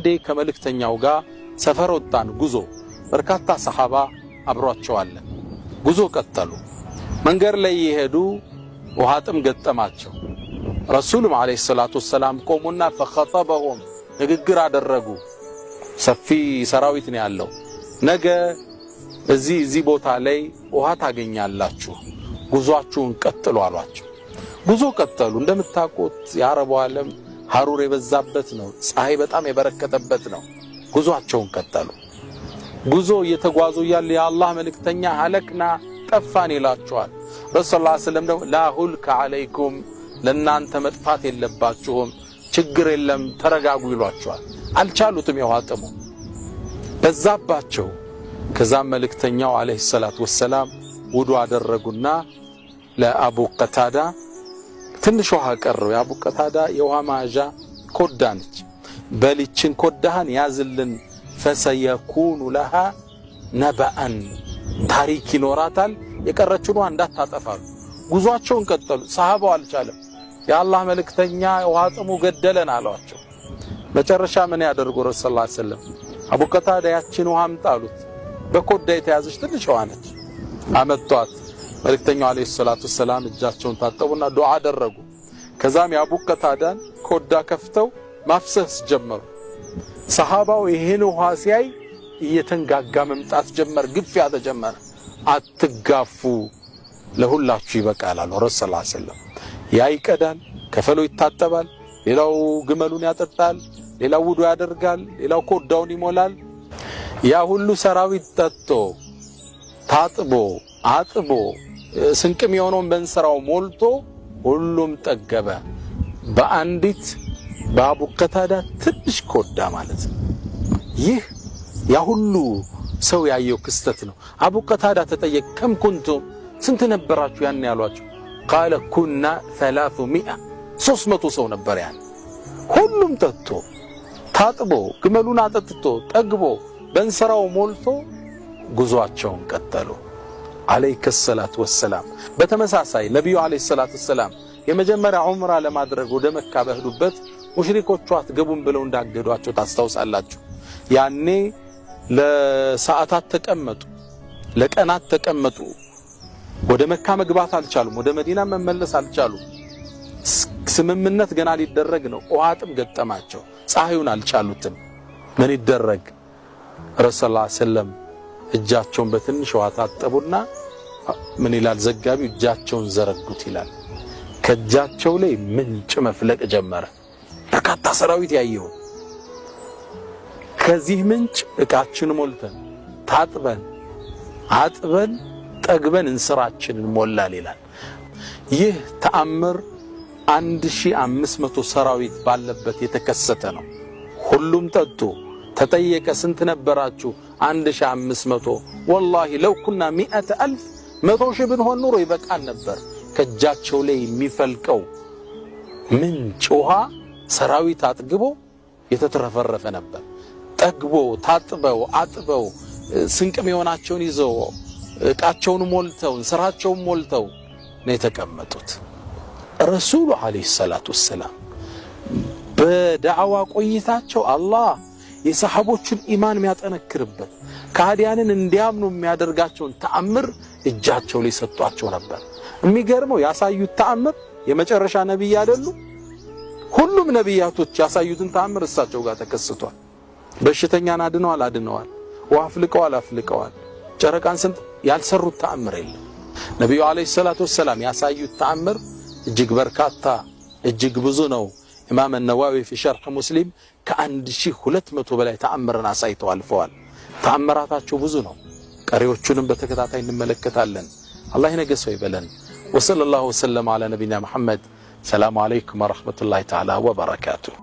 አንዴ ከመልእክተኛው ጋር ሰፈር ወጣን ጉዞ በርካታ ሰሃባ አብሯቸው አለ ጉዞ ቀጠሉ መንገር ላይ ይሄዱ ውሃ ጥም ገጠማቸው ረሱሉም አለይሂ ሰላቱ ወሰላም ቆሙና فخطبهم ንግግር አደረጉ ሰፊ ሰራዊት ነው ያለው ነገ እዚህ ቦታ ላይ ውሃ ታገኛላችሁ ጉዟችሁን ቀጥሉ አሏቸው ጉዞ ቀጠሉ እንደምታውቁት የአረቡ ዓለም ሐሩር የበዛበት ነው ፀሐይ በጣም የበረከተበት ነው ጉዟቸውን ቀጠሉ ጉዞ እየተጓዙ ያለ የአላህ መልእክተኛ ሐለክና ጠፋን ይላቸዋል ረሱላህ ሰለላሁ ዐለይሂ ወሰለም ላ ሁልከ አለይኩም ለናንተ መጥፋት የለባችሁም ችግር የለም ተረጋጉ ይሏቸዋል አልቻሉትም የዋጥሙ በዛባቸው ከዛም መልእክተኛው አለይሂ ሰላቱ ወሰላም ውዱ አደረጉና ለአቡ ቀታዳ ትንሽ ውሃ ቀረው የአቡ ቀታዳ የውሃ ማጃ ኮዳነች በልችን ኮዳህን ያዝልን فسيكون لها نبأ ታሪክ ይኖራታል የቀረችው እንዳታጠፋሉ ጉዟቸውን ቀጠሉ ሰሃባው አልቻለም የአላህ መልእክተኛ ውሃ ጥሙ ገደለን አሏቸው መጨረሻ ምን ያደርጉ ረሱላህ ሰለላሁ ዐለይሂ ወሰለም አቡ ቀታዳ ያችን ውሃ አምጣሉት በኮዳ የተያዘች ትንሽ ውሃ ነች አመጣት መልእክተኛው አለይሂ ሰላቱ ወሰላም እጃቸውን ታጠቡና ዱዓ አደረጉ ከዛም የአቡ ቀታዳን ኮዳ ከፍተው ማፍሰስ ጀመሩ ሰሃባው ይሄን ውሃ ሲያይ እየተንጋጋ መምጣት ጀመር ግፊያ ተጀመረ አትጋፉ ለሁላችሁ ይበቃል አሉ ረሱላህ ሰለላሁ ዐለይሂ ወሰለም ያ ይቀዳል ከፈሎ ይታጠባል ሌላው ግመሉን ያጠጣል ሌላው ውዱ ያደርጋል ሌላው ኮዳውን ይሞላል ያ ሁሉ ሰራዊት ጠጥቶ ታጥቦ አጥቦ ስንቅም የሆነውን በእንስራው ሞልቶ ሁሉም ጠገበ በአንዲት በአቡ ቀታዳ ትንሽ ኮዳ ማለት ነው ይህ ያ ሁሉ ሰው ያየው ክስተት ነው አቡ ቀታዳ ተጠየቅ ከም ኩንቱም ስንት ነበራችሁ ያን ያሏቸው قال كنا 300 ሰው ነበር ያን ሁሉም ጠጥቶ ታጥቦ ግመሉን አጠጥቶ ጠግቦ በእንስራው ሞልቶ ጉዟቸውን ቀጠሉ አለይሂ ሰላቱ ወሰላም በተመሳሳይ ነብዩ አለይሂ ሰላቱ ወሰላም የመጀመሪያ ዑምራ ለማድረግ ወደ መካ በህዱበት ሙሽሪኮቹ አትገቡም ብለው እንዳገዷቸው ታስታውሳላችሁ ያኔ ለሰዓታት ተቀመጡ ለቀናት ተቀመጡ ወደ መካ መግባት አልቻሉም ወደ መዲና መመለስ አልቻሉም ስምምነት ገና ሊደረግ ነው ውሃጥም ገጠማቸው ፀሐዩን አልቻሉትም ምን ይደረግ ረሱላህ ሰለም እጃቸውን በትንሽ ውሃ ታጠቡና ምን ይላል ዘጋቢው እጃቸውን ዘረጉት ይላል ከእጃቸው ላይ ምንጭ መፍለቅ ጀመረ በርካታ ሰራዊት ያየው ከዚህ ምንጭ እቃችን ሞልተን ታጥበን አጥበን ጠግበን እንስራችንን ሞላል ይላል ይህ ተአምር 1500 ሰራዊት ባለበት የተከሰተ ነው ሁሉም ጠጡ ተጠየቀ ስንት ነበራችሁ 1500 والله لو كنا 100000 100,000 ብንሆን ኑሮ ይበቃል ነበር ከእጃቸው ላይ የሚፈልቀው ምንጭ ውሃ ሰራዊት አጥግቦ የተተረፈረፈ ነበር ጠግቦ ታጥበው አጥበው ስንቅም የሆናቸውን ይዘው እቃቸውን ሞልተው እንስራቸውን ሞልተው ነው የተቀመጡት ረሱሉ አለይሂ ሰላቱ ወሰላም በዳዕዋ ቆይታቸው አላህ የሰሃቦችን ኢማን የሚያጠነክርበት ካዲያንን እንዲያምኑ የሚያደርጋቸውን ተአምር እጃቸው ላይ ሰጧቸው ነበር የሚገርመው ያሳዩት ተአምር የመጨረሻ ነብይ አይደሉ ሁሉም ነብያቶች ያሳዩትን ተአምር እሳቸው ጋር ተከስቷል በሽተኛን አድነዋል ወአፍልቀዋል ጨረቃን ስንት ያልሰሩት ተአምር የለም ነብዩ አለይሂ ሰላቱ ወሰላም ያሳዩት ተአምር እጅግ በርካታ እጅግ ብዙ ነው ኢማም النووي في شرح مسلم ከ1200 በላይ ተአምርን አሳይተው አልፈዋል ተአምራታቸው ብዙ ነው ቀሪዎቹንም በተከታታይ እንመለከታለን አላህ ይነገሰው ይበለን وصلى الله وسلم على نبينا محمد السلام عليكم ورحمة الله تعالى وبركاته